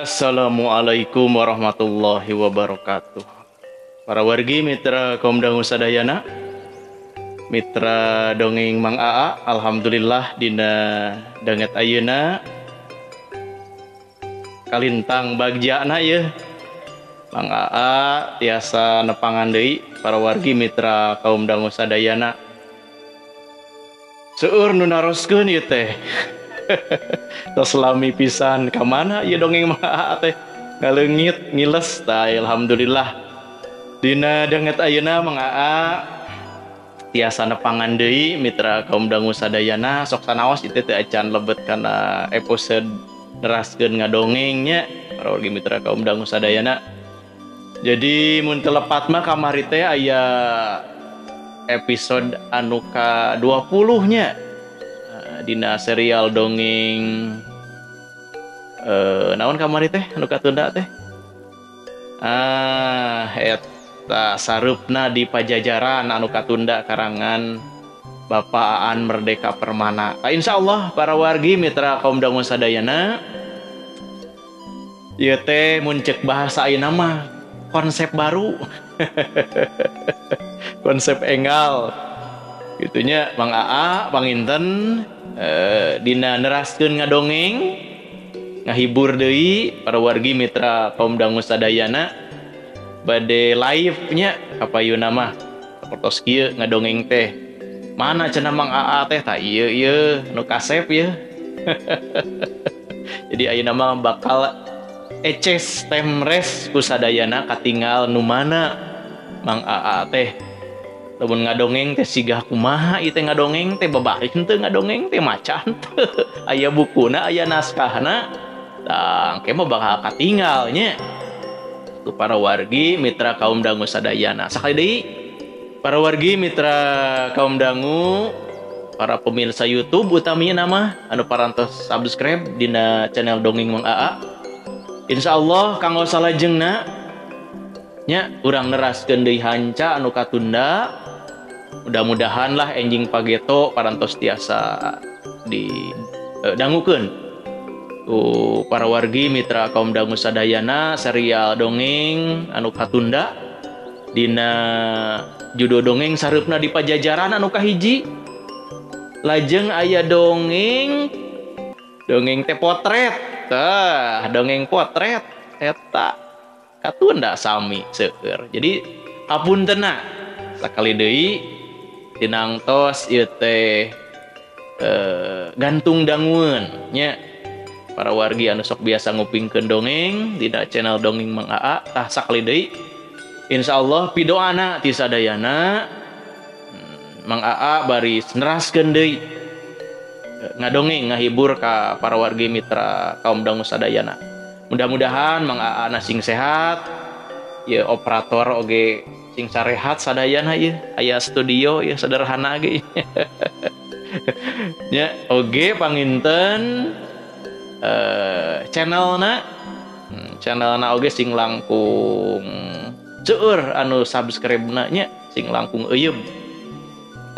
Assalamualaikum warahmatullahi wabarakatuh. Para wargi mitra kaum dangu sadayana, mitra dongeng Mang Aa, alhamdulillah dina danget ayeuna kalintang bagjana ya. Mang Aa tiasa nepangan deui para wargi mitra kaum dangu sadayana. Seueur nu naroskeun ieu teh. Tos lami pisan ka mana ieu dongeng Mang Aa teh ngaleungit ngiles tah alhamdulillah dina danget ayeuna Mang Aa tiasa nepangan deui mitra kaum dangu sadayana sok sanaos itu teh acan lebet kana episode neraskeun ngadongengnya para wargi mitra kaum dangu sadayana. Jadi mun telepat mah kamari teh aya episode anu ka 20 nya dina serial dongeng naon kamari teh anu katunda teh eta Sareupna di Pajajaran anu katunda karangan Bapak Aan Merdeka Permana. Insyaallah para wargi mitra kaum dangu sadayana ieu teh mun ceuk bahasa ayeuna mah konsep baru konsep enggal gitunya Mang Aa panginten dina neraskeun ngadongeng ngahibur deui para wargi mitra kaum dangu sadayana bade live nya kapayuna mah sapertos kieu ngadongeng teh mana cenah Mang Aa teh tah ieu nu kasep ya. Jadi ayeuna mah bakal eces temres ku sadayana katinggal nu mana Mang Aa teh lamun ngadongeng teh sigah kumaha ieu teh ngadongeng teh babari henteu ngadongeng teh macan teu aya bukuna aya naskahna tah engke mah bakal katinggal nya tu para wargi mitra kaum dangu sadayana. Sakali deui para wargi mitra kaum dangu para pemirsa YouTube utamina mah anu parantos subscribe dina channel dongeng Mang Aa. Insyaallah kanggo salajengna nya urang neraskeun deui hanca anu katunda. Mudah-mudahan lah enjing pageto parantos tiasa di dangukeun para wargi mitra kaum dangu sadayana serial dongeng anu katunda dina judul dongeng Sareupna di Pajajaran anu kahiji. Lajeng aya dongeng teh potret tah dongeng potret eta katunda sami seueur. Jadi hapuntenna sakali deui dinangtos ieu teh gantung dangueun nya para wargi anu sok biasa ngupingkeun dongeng dina channel dongeng Mang Aa tah sakali deui insyaallah pidoana ti sadayana Mang Aa bari neraskeun deui ngadongeng ngahibur ka para wargi mitra kaum dangu sadayana. Mudah-mudahan Mang Aa na sing sehat ieu operator oge sing sarehat sadayana ieu aya studio ieu sederhana ge nya oge panginten channelna oge sing langkung seueur anu subscribe-na nya sing langkung euyeum.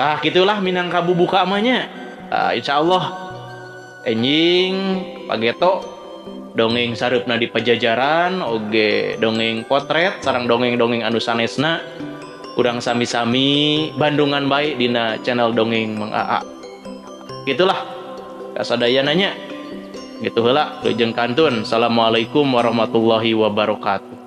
Tah gitulah minangka bubuka mah nya. Insyaallah enjing pageto dongeng Sareupna di Pajajaran oge dongeng potret sareng dongeng-dongeng anu sanesna urang sami-sami bandungan bae dina channel dongeng Mang Aa. Gitulah kasadayana nya. Gitu heula leujeung kantun. Assalamualaikum warahmatullahi wabarakatuh.